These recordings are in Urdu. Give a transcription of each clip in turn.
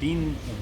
3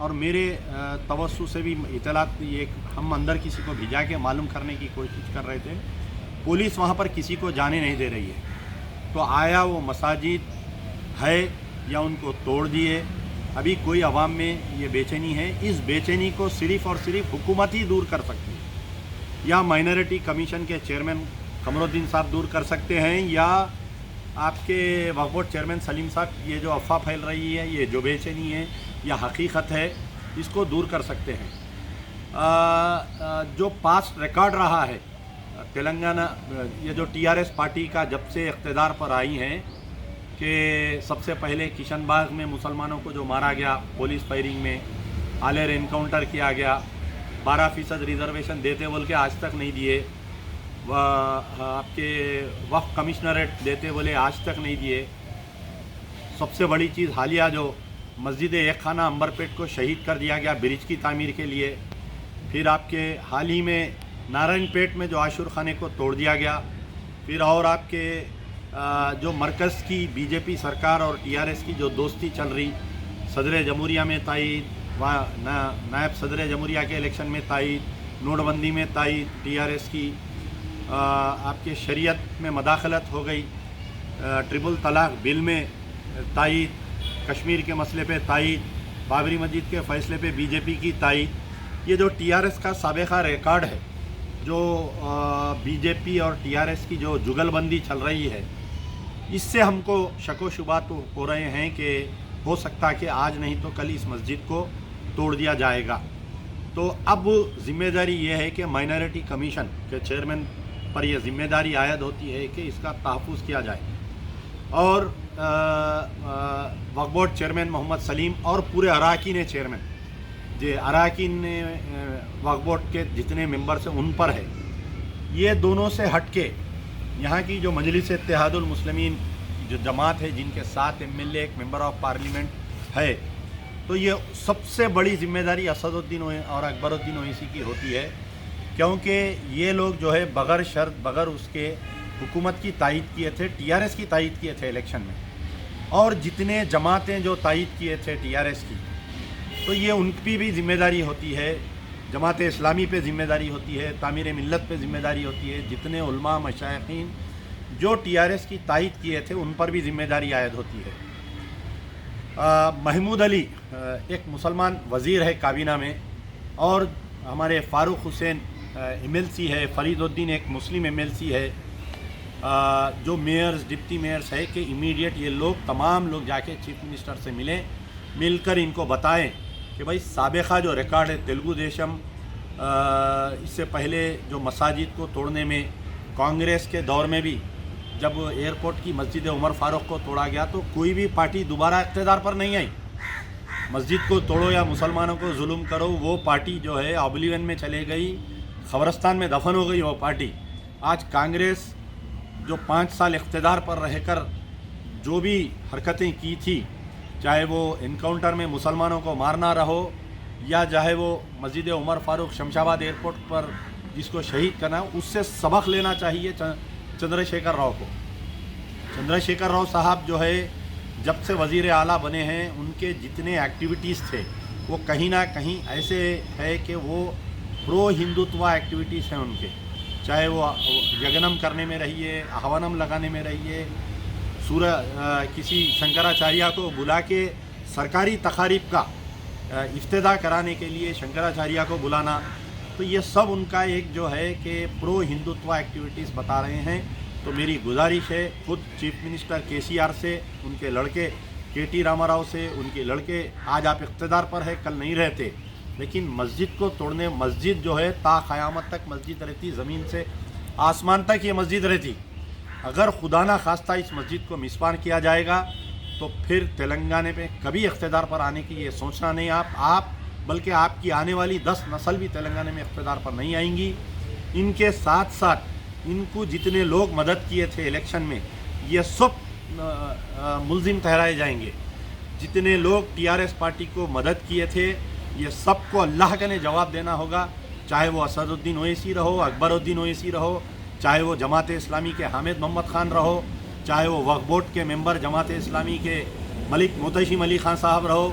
اور میرے توسط سے بھی اطلاعات یہ ہم اندر کسی کو بھیجا کے معلوم کرنے کی کوشش کر رہے تھے، پولیس وہاں پر کسی کو جانے نہیں دے رہی ہے. تو آیا وہ مساجد ہے یا ان کو توڑ دیے؟ ابھی کوئی عوام میں یہ بے چینی ہے. اس بے چینی کو صرف اور صرف حکومت ہی دور کر سکتی ہے، یا مائنورٹی کمیشن کے چیئرمین قمر الدین صاحب دور کر سکتے ہیں، یا آپ کے وقف بورڈ چیئرمین سلیم صاحب. یہ جو افواہ پھیل رہی ہے، یہ جو بے چینی ہے یا حقیقت ہے، اس کو دور کر سکتے ہیں. جو پاسٹ ریکارڈ رہا ہے تلنگانہ، یہ جو ٹی آر ایس پارٹی کا جب سے اقتدار پر آئی ہیں، کہ سب سے پہلے کشن باغ میں مسلمانوں کو جو مارا گیا پولیس فائرنگ میں، آلیر انکاؤنٹر کیا گیا، 12% ریزرویشن دیتے بول کے آج تک نہیں دیے، آپ کے وقف کمشنریٹ دیتے بولے آج تک نہیں دیے. سب سے بڑی چیز حالیہ جو مسجد ایک خانہ امبرپیٹ کو شہید کر دیا گیا برج کی تعمیر کے لیے. پھر آپ کے حال ہی میں نارائن پیٹ میں جو عاشور خانے کو توڑ دیا گیا. پھر اور آپ کے جو مرکز کی بی جے پی سرکار اور ٹی آر ایس کی جو دوستی چل رہی، صدر جمہوریہ میں تائید، نائب صدر جمہوریہ کے الیکشن میں تائید، نوٹ بندی میں تائید ٹی آر ایس کی، آپ کے شریعت میں مداخلت ہو گئی، ٹرپل طلاق بل میں تائید، کشمیر کے مسئلے پہ تائید، بابری مسجد کے فیصلے پہ بی جے پی کی تائید. یہ جو ٹی آر ایس کا سابقہ ریکارڈ ہے، جو بی جے پی اور ٹی آر ایس کی جو جگل بندی چل رہی ہے، اس سے ہم کو شک و شبہات ہو رہے ہیں کہ ہو سکتا کہ آج نہیں تو کل اس مسجد کو توڑ دیا جائے گا. تو اب ذمہ داری یہ ہے کہ مائنورٹی کمیشن کے چیئرمین پر یہ ذمہ داری عائد ہوتی ہے کہ اس کا تحفظ کیا جائے، اور وقف بورڈ چیئرمین محمد سلیم اور پورے اراکین چیئرمین جو اراکین وقف بورڈ کے جتنے ممبرس ہیں ان پر ہے. یہ دونوں سے ہٹ کے یہاں کی جو مجلس اتحاد المسلمین جو جماعت ہے، جن کے 7 MLA ایک ممبر آف پارلیمنٹ ہے، تو یہ سب سے بڑی ذمہ داری اسد الدین اور اکبر الدین اویسی کی ہوتی ہے، کیونکہ یہ لوگ جو ہے بغیر شرط بغیر اس کے حکومت کی تائید کیے تھے، ٹی آر ایس کی تائید کیے تھے الیکشن میں، اور جتنے جماعتیں جو تائید کیے تھے ٹی آر ایس کی، تو یہ ان کی بھی ذمہ داری ہوتی ہے. جماعت اسلامی پہ ذمہ داری ہوتی ہے، تعمیر ملت پہ ذمہ داری ہوتی ہے، جتنے علماء مشائخین جو ٹی آر ایس کی تائید کیے تھے ان پر بھی ذمہ داری عائد ہوتی ہے. محمود علی ایک مسلمان وزیر ہے کابینہ میں، اور ہمارے فاروق حسین MLC ہے، فرید الدین ایک مسلم MLC ہے، جو میئرز ڈپٹی میئرز ہے، کہ امیڈیٹ یہ لوگ تمام لوگ جا کے چیف منسٹر سے ملیں، مل کر ان کو بتائیں کہ بھائی سابقہ جو ریکارڈ ہے تیلگو دیشم، اس سے پہلے جو مساجد کو توڑنے میں کانگریس کے دور میں بھی جب ایئرپورٹ کی مسجد عمر فاروق کو توڑا گیا تو کوئی بھی پارٹی دوبارہ اقتدار پر نہیں آئی. مسجد کو توڑو یا مسلمانوں کو ظلم کرو، وہ پارٹی جو ہے اوبلیون میں چلے گئی، قبرستان میں دفن ہو گئی وہ پارٹی. آج کانگریس جو 5 سال اقتدار پر رہ کر جو بھی حرکتیں کی تھی، چاہے وہ انکاؤنٹر میں مسلمانوں کو مارنا رہو، یا چاہے وہ مسجد عمر فاروق شمشاباد ایئرپورٹ پر جس کو شہید کرنا، اس سے سبق لینا چاہیے چندر شیکھر راؤ کو. چندر شیکھر راؤ صاحب جو ہے جب سے وزیر اعلیٰ بنے ہیں، ان کے جتنے ایکٹیویٹیز تھے وہ کہیں نہ کہیں ایسے ہے کہ وہ پرو ہندوتوا ایکٹیویٹیز ہیں ان کے، چاہے وہ یگنم کرنے میں رہیے، آہوانم لگانے میں رہیے، کسی شنکراچاریہ کو بلا کے سرکاری تقاریب کا افتتاح کرانے کے لیے شنکراچاریہ کو بلانا، تو یہ سب ان کا ایک جو ہے کہ پرو ہندوتوا ایکٹیویٹیز بتا رہے ہیں. تو میری گزارش ہے خود چیف منسٹر KCR سے، ان کے لڑکے KT راما راؤ سے، ان کے لڑکے آج آپ اقتدار پر ہے، کل نہیں رہتے، لیکن مسجد کو توڑنے، مسجد جو ہے تا قیامت تک مسجد رہتی، زمین سے آسمان تک یہ مسجد رہتی. اگر خدا نہ خواستہ اس مسجد کو مسمار کیا جائے گا تو پھر تلنگانہ پہ کبھی اقتدار پر آنے کی یہ سوچنا نہیں آپ بلکہ آپ کی آنے والی 10 نسل بھی تلنگانہ میں اقتدار پر نہیں آئیں گی. ان کے ساتھ ساتھ ان کو جتنے لوگ مدد کیے تھے الیکشن میں، یہ سب ملزم ٹھہرائے جائیں گے. جتنے لوگ TRS پارٹی کو مدد کیے تھے، یہ سب کو اللہ کا نے جواب دینا ہوگا، چاہے وہ اسد الدین اویسی رہو، اکبر الدین اویسی رہو، چاہے وہ جماعت اسلامی کے حامد محمد خان رہو، چاہے وہ وقف بورڈ کے ممبر جماعت اسلامی کے ملک محتشم علی خان صاحب رہو،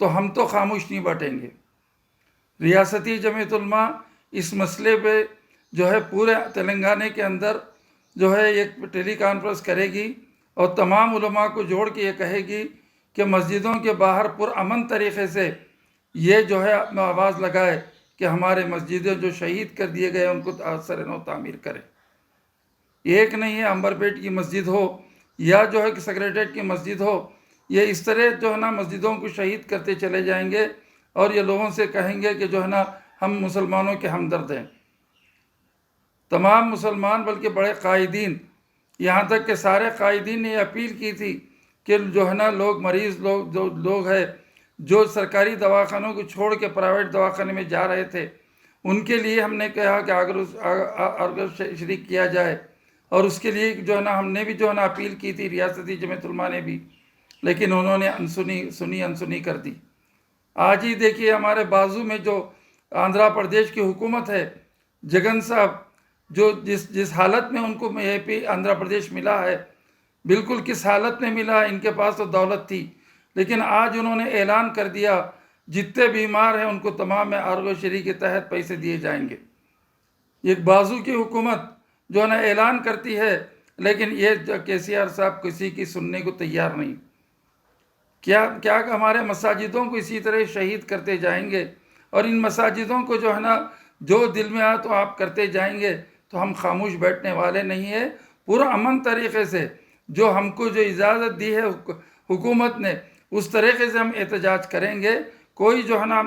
تو ہم تو خاموش نہیں بیٹھیں گے۔ ریاستی جمعیت علماء اس مسئلے پہ جو ہے پورے تلنگانہ کے اندر جو ہے ایک ٹیلی کانفرنس کرے گی اور تمام علماء کو جوڑ کے یہ کہے گی کہ مسجدوں کے باہر پرامن طریقے سے یہ جو ہے آواز لگائے کہ ہمارے مسجدیں جو شہید کر دیے گئے ان کو سر نو تعمیر کرے۔ ایک نہیں ہے امبرپیٹ کی مسجد ہو یا جو ہے کہ سیکریٹریٹ کی مسجد ہو، یہ اس طرح جو ہے نا مسجدوں کو شہید کرتے چلے جائیں گے اور یہ لوگوں سے کہیں گے کہ جو ہے نا ہم مسلمانوں کے ہمدرد ہیں۔ تمام مسلمان بلکہ بڑے قائدین، یہاں تک کہ سارے قائدین نے یہ اپیل کی تھی کہ جو ہے نا مریض لوگ جو لوگ ہیں جو سرکاری دواخانوں کو چھوڑ کے پرائیویٹ دواخانے میں جا رہے تھے، ان کے لیے ہم نے کہا کہ اگر شریک کیا جائے، اور اس کے لیے جو ہے نا ہم نے بھی جو ہے نا اپیل کی تھی، ریاستی جمعیت علماء نے بھی، لیکن انہوں نے انسنی کر دی۔ آج ہی دیکھیے ہمارے بازو میں جو آندھرا پردیش کی حکومت ہے، جگن صاحب جو جس حالت میں ان کو آندھرا پردیش ملا ہے، بالکل کس حالت میں ملا ہے، ان کے پاس تو دولت تھی، لیکن آج انہوں نے اعلان کر دیا جتنے بیمار ہیں ان کو تمام میں آروگیہ کے تحت پیسے دیے جائیں گے۔ ایک بازو کی حکومت جو ہے نا اعلان کرتی ہے، لیکن یہ کے سی آر صاحب کسی کی سننے کو تیار نہیں۔ کیا ہمارے مساجدوں کو اسی طرح شہید کرتے جائیں گے، اور ان مساجدوں کو جو ہے نا جو دل میں آئے تو آپ کرتے جائیں گے، تو ہم خاموش بیٹھنے والے نہیں ہیں۔ پورا امن طریقے سے جو ہم کو جو اجازت دی ہے حکومت نے، اس طریقے سے ہم احتجاج کریں گے۔ کوئی جو ہے نا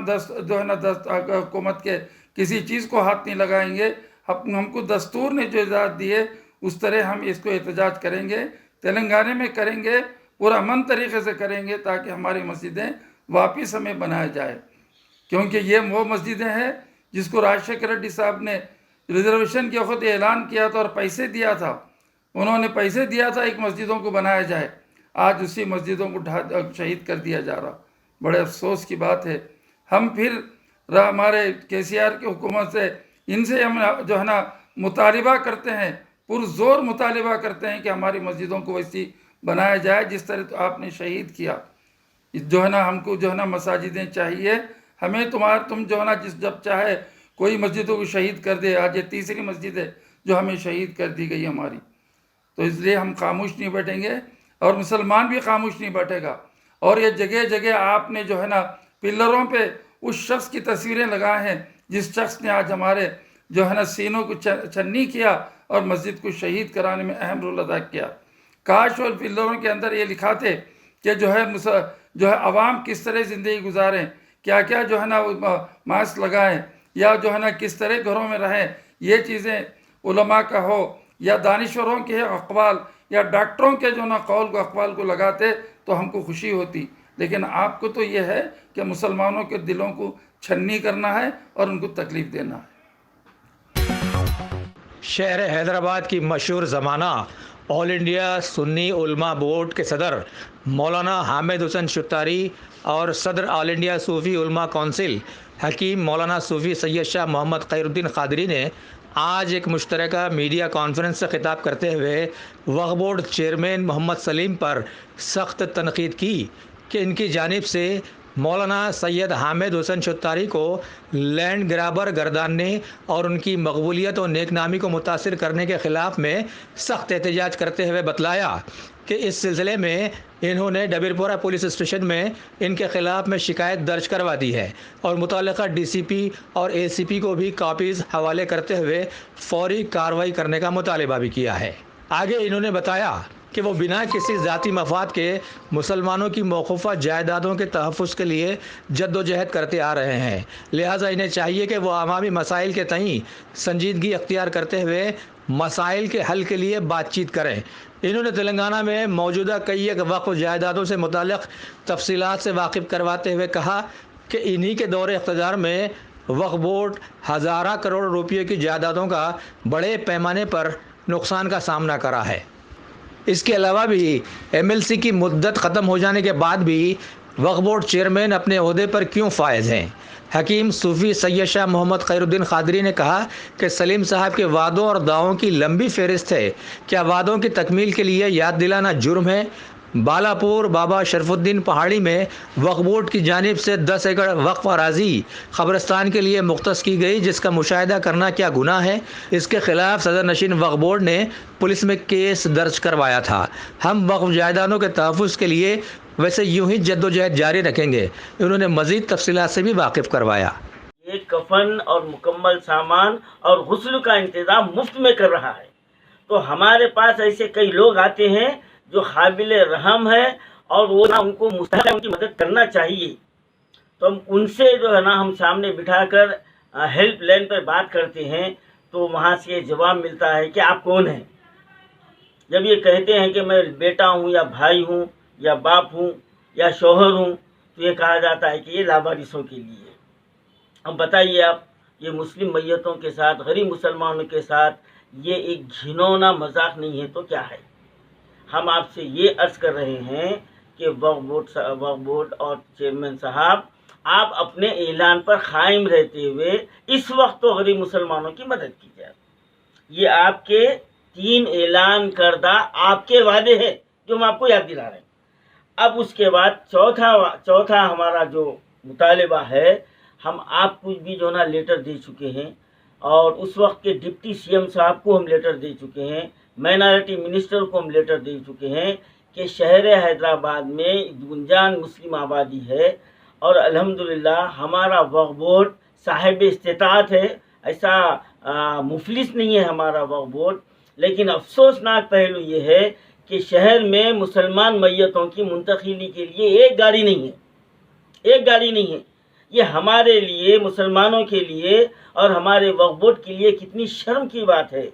حکومت کے کسی چیز کو ہاتھ نہیں لگائیں گے۔ ہم کو دستور نے جو اجازت دی ہے اس طرح ہم اس کو احتجاج کریں گے، تلنگانہ میں کریں گے، پورا امن طریقے سے کریں گے تاکہ ہماری مسجدیں واپس ہمیں بنایا جائے، کیونکہ یہ وہ مسجدیں ہیں جس کو راجشیکھر ریڈی صاحب نے ریزرویشن کے وقت اعلان کیا تھا اور پیسے دیا تھا، انہوں نے پیسے دیا تھا ایک مسجدوں کو بنایا جائے، آج اسی مسجدوں کو شہید کر دیا جا رہا۔ بڑے افسوس کی بات ہے۔ ہم پھر ہمارے کے سی آر کی حکومت سے ان سے ہم جو ہے نا مطالبہ کرتے ہیں، پرزور مطالبہ کرتے ہیں کہ ہماری مسجدوں کو ویسی بنایا جائے جس طرح تو آپ نے شہید کیا۔ جو ہے نا ہم کو جو ہے نا مساجدیں چاہیے، ہمیں تم جو ہے نا جب چاہے کوئی مسجدوں کو شہید کر دے۔ آج یہ تیسری مسجد ہے جو ہمیں شہید کر دی گئی ہماری، تو اس لیے ہم خاموش نہیں بیٹھیں گے اور مسلمان بھی خاموش نہیں بیٹھے گا۔ اور یہ جگہ جگہ آپ نے جو ہے نا پلروں پہ اس شخص کی تصویریں لگائے ہیں جس شخص نے آج ہمارے جو ہے نا سینوں کو چھنی کیا اور مسجد کو شہید کرانے میں اہم رول ادا کیا۔ کاش اور پلروں کے اندر یہ لکھاتے کہ جو ہے عوام کس طرح زندگی گزاریں، کیا کیا جو ہے نا ماسک لگائیں، یا جو ہے نا کس طرح گھروں میں رہیں۔ یہ چیزیں علماء کا ہو یا دانشوروں کے اقوال یا ڈاکٹروں کے جو نا اقوال کو لگاتے تو ہم کو خوشی ہوتی، لیکن آپ کو تو یہ ہے کہ مسلمانوں کے دلوں کو چھنی کرنا ہے اور ان کو تکلیف دینا ہے۔ شہر حیدرآباد کی مشہور زمانہ آل انڈیا سنی علماء بورڈ کے صدر مولانا حامد حسین شتاری اور صدر آل انڈیا صوفی علماء کونسل حکیم مولانا صوفی سید شاہ محمد خیر الدین قادری نے آج ایک مشترکہ میڈیا کانفرنس سے خطاب کرتے ہوئے وقف بورڈ چیئرمین محمد سلیم پر سخت تنقید کی کہ ان کی جانب سے مولانا سید حامد حسین شتاری کو لینڈ گرابر گرداننے اور ان کی مقبولیت و نیک نامی کو متاثر کرنے کے خلاف میں سخت احتجاج کرتے ہوئے بتلایا کہ اس سلسلے میں انہوں نے ڈبیر پورہ پولیس اسٹیشن میں ان کے خلاف میں شکایت درج کروا دی ہے اور متعلقہ ڈی سی پی اور اے سی پی کو بھی کاپیز حوالے کرتے ہوئے فوری کارروائی کرنے کا مطالبہ بھی کیا ہے۔ آگے انہوں نے بتایا کہ وہ بنا کسی ذاتی مفاد کے مسلمانوں کی موقوفہ جائیدادوں کے تحفظ کے لیے جد و جہد کرتے آ رہے ہیں، لہٰذا انہیں چاہیے کہ وہ عوامی مسائل کے تئیں سنجیدگی اختیار کرتے ہوئے مسائل کے حل کے لیے بات چیت کریں۔ انہوں نے تلنگانہ میں موجودہ کئی ایک وقف جائیدادوں سے متعلق تفصیلات سے واقف کرواتے ہوئے کہا کہ انہی کے دور اقتدار میں وقف بورڈ ہزارہ کروڑ روپے کی جائیدادوں کا بڑے پیمانے پر نقصان کا سامنا کرا ہے۔ اس کے علاوہ بھی ایم ایل سی کی مدت ختم ہو جانے کے بعد بھی وقف بورڈ چیئرمین اپنے عہدے پر کیوں فائز ہیں؟ حکیم صوفی سید شاہ محمد خیر الدین قادری نے کہا کہ سلیم صاحب کے وعدوں اور دعووں کی لمبی فہرست ہے۔ کیا وعدوں کی تکمیل کے لیے یاد دلانا جرم ہے؟ بالاپور بابا شرف الدین پہاڑی میں وقف بورڈ کی جانب سے 10 ایکڑ وقف اراضی قبرستان کے لیے مختص کی گئی، جس کا مشاہدہ کرنا کیا گناہ ہے؟ اس کے خلاف صدر نشین وقف بورڈ نے پولیس میں کیس درج کروایا تھا۔ ہم وقف جائیدادوں کے تحفظ کے لیے ویسے یوں ہی جدوجہد جاری رکھیں گے۔ انہوں نے مزید تفصیلات سے بھی واقف کروایا۔ یہ کفن اور مکمل سامان اور غسل کا انتظام مفت میں کر رہا ہے، تو ہمارے پاس ایسے کئی لوگ آتے ہیں جو قابل رحم ہے اور وہ ان کو مستحق ان کی مدد کرنا چاہیے، تو ہم ان سے جو ہے نا ہم سامنے بٹھا کر ہیلپ لائن پر بات کرتے ہیں، تو وہاں سے یہ جواب ملتا ہے کہ آپ کون ہیں۔ جب یہ کہتے ہیں کہ میں بیٹا ہوں یا بھائی ہوں یا باپ ہوں یا شوہر ہوں، تو یہ کہا جاتا ہے کہ یہ لاوارثوں کے لیے۔ اب بتائیے آپ، یہ مسلم میتوں کے ساتھ، غریب مسلمانوں کے ساتھ یہ ایک گھنونا مذاق نہیں ہے تو کیا ہے؟ ہم آپ سے یہ عرض کر رہے ہیں کہ وقف بورڈ اور چیئرمین صاحب، آپ اپنے اعلان پر قائم رہتے ہوئے اس وقت تو غریب مسلمانوں کی مدد کیجیے۔ یہ آپ کے 3 اعلان کردہ آپ کے وعدے ہیں جو ہم آپ کو یاد دلا رہے ہیں۔ اب اس کے بعد چوتھا ہمارا جو مطالبہ ہے، ہم آپ کو بھی جو نا لیٹر دے چکے ہیں، اور اس وقت کے ڈپٹی سی ایم صاحب کو ہم لیٹر دے چکے ہیں، مائنارٹی منسٹر کو ہم لیٹر دے چکے ہیں کہ شہر حیدرآباد میں گنجان مسلم آبادی ہے، اور الحمدللہ ہمارا وقف بورڈ صاحب استطاعت ہے، ایسا مفلس نہیں ہے ہمارا وقف بورڈ۔ لیکن افسوسناک پہلو یہ ہے کہ شہر میں مسلمان میتوں کی منتقلی کے لیے ایک گاڑی نہیں ہے۔ یہ ہمارے لیے، مسلمانوں کے لیے اور ہمارے وقف بورڈ کے لیے کتنی شرم کی بات ہے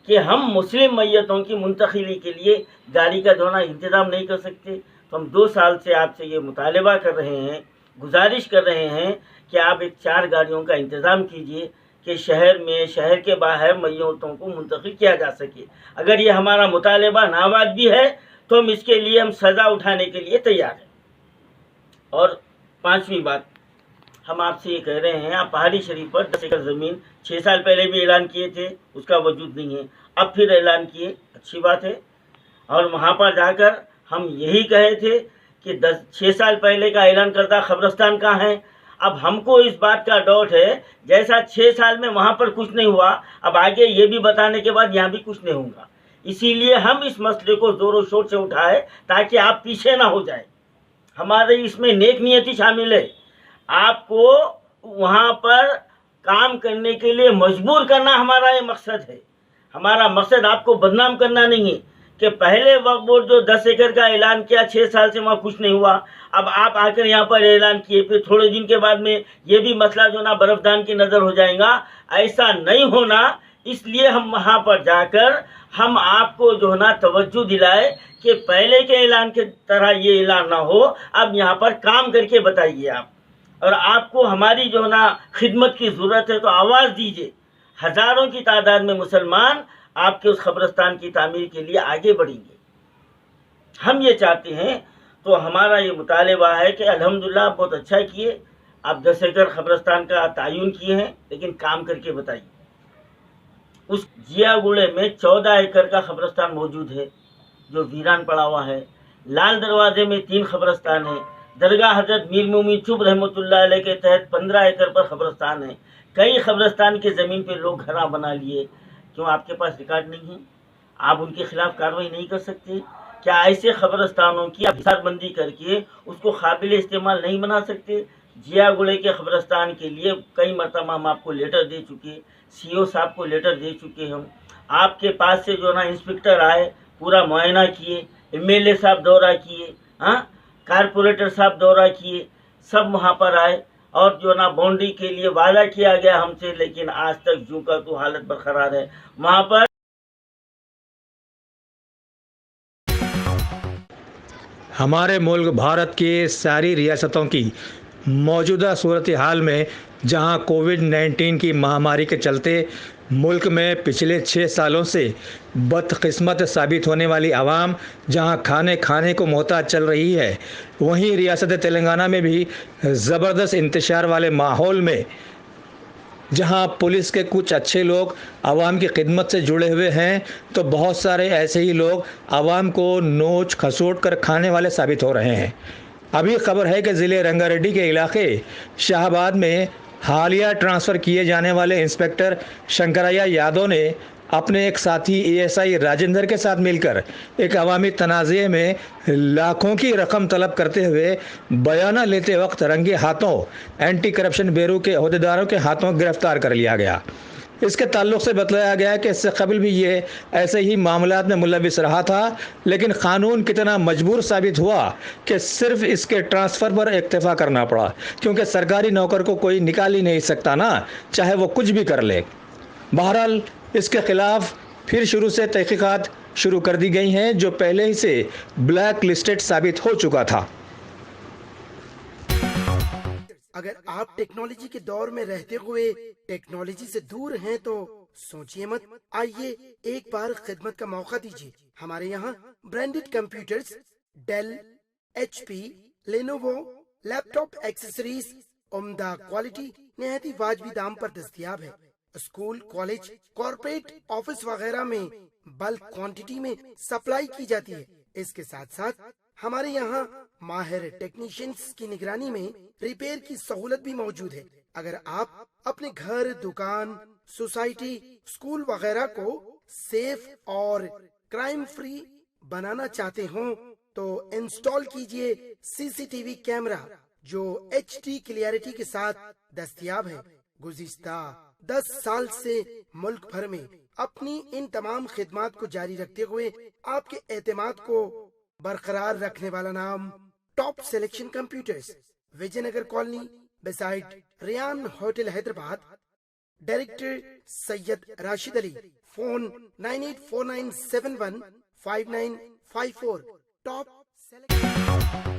کہ ہم مسلم میتوں کی منتقلی کے لیے گاڑی کا جو نا انتظام نہیں کر سکتے۔ تو ہم 2 سال سے آپ سے یہ مطالبہ کر رہے ہیں، گزارش کر رہے ہیں کہ آپ ایک 4 گاڑیوں کا انتظام کیجیے کہ شہر کے باہر میتوں کو منتقل کیا جا سکے۔ اگر یہ ہمارا مطالبہ ناواد بھی ہے تو ہم اس کے لیے سزا اٹھانے کے لیے تیار ہیں۔ اور 5ویں بات، ہم آپ سے یہ کہہ رہے ہیں، آپ پہاڑی شریف پر 10 ایکڑ زمین 6 سال پہلے بھی اعلان کیے تھے، اس کا وجود نہیں ہے، اب پھر اعلان کیے، اچھی بات ہے۔ اور وہاں پر جا کر ہم یہی کہے تھے کہ 6 سال پہلے کا اعلان کردہ قبرستان کہاں ہے؟ اب ہم کو اس بات کا ڈاؤٹ ہے، جیسا 6 سال میں وہاں پر کچھ نہیں ہوا، اب آگے یہ بھی بتانے کے بعد یہاں بھی کچھ نہیں ہوگا۔ اسی لیے ہم اس مسئلے کو زور و شور سے اٹھائے تاکہ آپ پیچھے نہ ہو جائیں۔ ہمارے اس میں نیک نیتی شامل ہے، آپ کو وہاں پر کام کرنے کے لیے مجبور کرنا ہمارا یہ مقصد ہے۔ ہمارا مقصد آپ کو بدنام کرنا نہیں ہے کہ پہلے وقف بورڈ جو 10 ایکڑ کا اعلان کیا، 6 سال سے وہاں کچھ نہیں ہوا، اب آپ آ کر یہاں پر اعلان کیے، پھر تھوڑے دن کے بعد میں یہ بھی مسئلہ جو نا برفدان کی نظر ہو جائے گا۔ ایسا نہیں ہونا، اس لیے ہم وہاں پر جا کر ہم آپ کو جو ہے نا توجہ دلائے کہ پہلے کے اعلان کی طرح یہ اعلان نہ ہو، اب یہاں پر کام کر کے بتائیے آپ۔ اور آپ کو ہماری جو ہے نا خدمت کی ضرورت ہے تو آواز دیجیے۔ ہزاروں کی تعداد میں مسلمان آپ کے اس قبرستان کی تعمیر کے لیے آگے بڑھیں گے، ہم یہ چاہتے ہیں۔ تو ہمارا یہ مطالبہ ہے کہ الحمدللہ آپ بہت اچھا کیے، آپ 10 ایکڑ قبرستان کا تعین کیے ہیں، لیکن کام کر کے بتائیے۔ اس جیا گڑے میں 14 ایکڑ کا قبرستان موجود ہے جو ویران پڑا ہوا ہے۔ لال دروازے میں 3 قبرستان ہیں۔ درگاہ حضرت میر مومن چوب رحمۃ اللہ علیہ کے تحت 15 ایکڑ پر قبرستان ہے۔ کئی قبرستان کی زمین پہ لوگ گھراں بنا لیے، کیوں آپ کے پاس ریکارڈ نہیں ہے؟ آپ ان کے خلاف کارروائی نہیں کر سکتے؟ کیا ایسے قبرستانوں کی آپ حساب بندی کر کے اس کو قابل استعمال نہیں بنا سکتے؟ جیا گڑے کے قبرستان کے لیے کئی مرتبہ ہم آپ کو لیٹر دے چکے، سی او صاحب کو لیٹر دے چکے ہم۔ آپ کے پاس سے جو نا انسپکٹر آئے، پورا معائنہ کیے، ایم ایل اے صاحب دورہ کیے، کارپوریٹر صاحب دورہ کیے، سب وہاں پر آئے، اور جو نا باؤنڈری کے لیے وعدہ کیا گیا ہم سے، لیکن آج تک جو کا تو حالت برقرار ہے وہاں پر۔ ہمارے ملک بھارت کی ساری ریاستوں کی موجودہ صورتحال میں جہاں کووڈ-19 کی مہاماری کے چلتے ملک میں پچھلے 6 سالوں سے بدقسمت ثابت ہونے والی عوام جہاں کھانے کو محتاج چل رہی ہے، وہیں ریاست تلنگانہ میں بھی زبردست انتشار والے ماحول میں جہاں پولیس کے کچھ اچھے لوگ عوام کی خدمت سے جڑے ہوئے ہیں تو بہت سارے ایسے ہی لوگ عوام کو نوچ کھسوٹ کر کھانے والے ثابت ہو رہے ہیں۔ ابھی خبر ہے کہ ضلع رنگا ریڈی کے علاقے شاہ آباد میں حالیہ ٹرانسفر کیے جانے والے انسپکٹر شنکریا یادو نے اپنے ایک ساتھی اے ایس آئی راجندر کے ساتھ مل کر ایک عوامی تنازعے میں لاکھوں کی رقم طلب کرتے ہوئے بیانہ لیتے وقت رنگے ہاتھوں اینٹی کرپشن بیورو کے عہدیداروں کے ہاتھوں گرفتار کر لیا گیا۔ اس کے تعلق سے بتلایا گیا کہ اس سے قبل بھی یہ ایسے ہی معاملات میں ملوث رہا تھا، لیکن قانون کتنا مجبور ثابت ہوا کہ صرف اس کے ٹرانسفر پر اکتفا کرنا پڑا، کیونکہ سرکاری نوکر کو کوئی نکال ہی نہیں سکتا نا، چاہے وہ کچھ بھی کر لے۔ بہرحال اس کے خلاف پھر شروع سے تحقیقات شروع کر دی گئی ہیں، جو پہلے ہی سے بلیک لسٹڈ ثابت ہو چکا تھا۔ اگر آپ ٹیکنالوجی کے دور میں رہتے ہوئے ٹیکنالوجی سے دور ہیں تو سوچئے مت، آئیے ایک بار خدمت کا موقع دیجیے۔ ہمارے یہاں branded computers, Dell, H P, Lenovo, laptop accessories عمدہ کوالٹی نہایت واجبی دام پر دستیاب ہے۔ اسکول، کالج، کارپوریٹ آفس وغیرہ میں بلک کوانٹٹی میں سپلائی کی جاتی ہے۔ اس کے ساتھ ساتھ ہمارے یہاں ماہر ٹیکنیشینز کی نگرانی میں ریپیئر کی سہولت بھی موجود ہے۔ اگر آپ اپنے گھر، دکان، سوسائٹی، اسکول وغیرہ کو سیف اور کرائم فری بنانا چاہتے ہوں تو انسٹال کیجئے سی سی ٹی وی کیمرہ جو ایچ ڈی کلیئرٹی کے ساتھ دستیاب ہے۔ گزشتہ 10 سال سے ملک بھر میں اپنی ان تمام خدمات کو جاری رکھتے ہوئے آپ کے اعتماد کو برقرار رکھنے والا نام top selection computers, Vijay Nagar colony beside Ryan hotel Hyderabad. Director Syed Rashid Ali, phone 9849715954۔ Top selection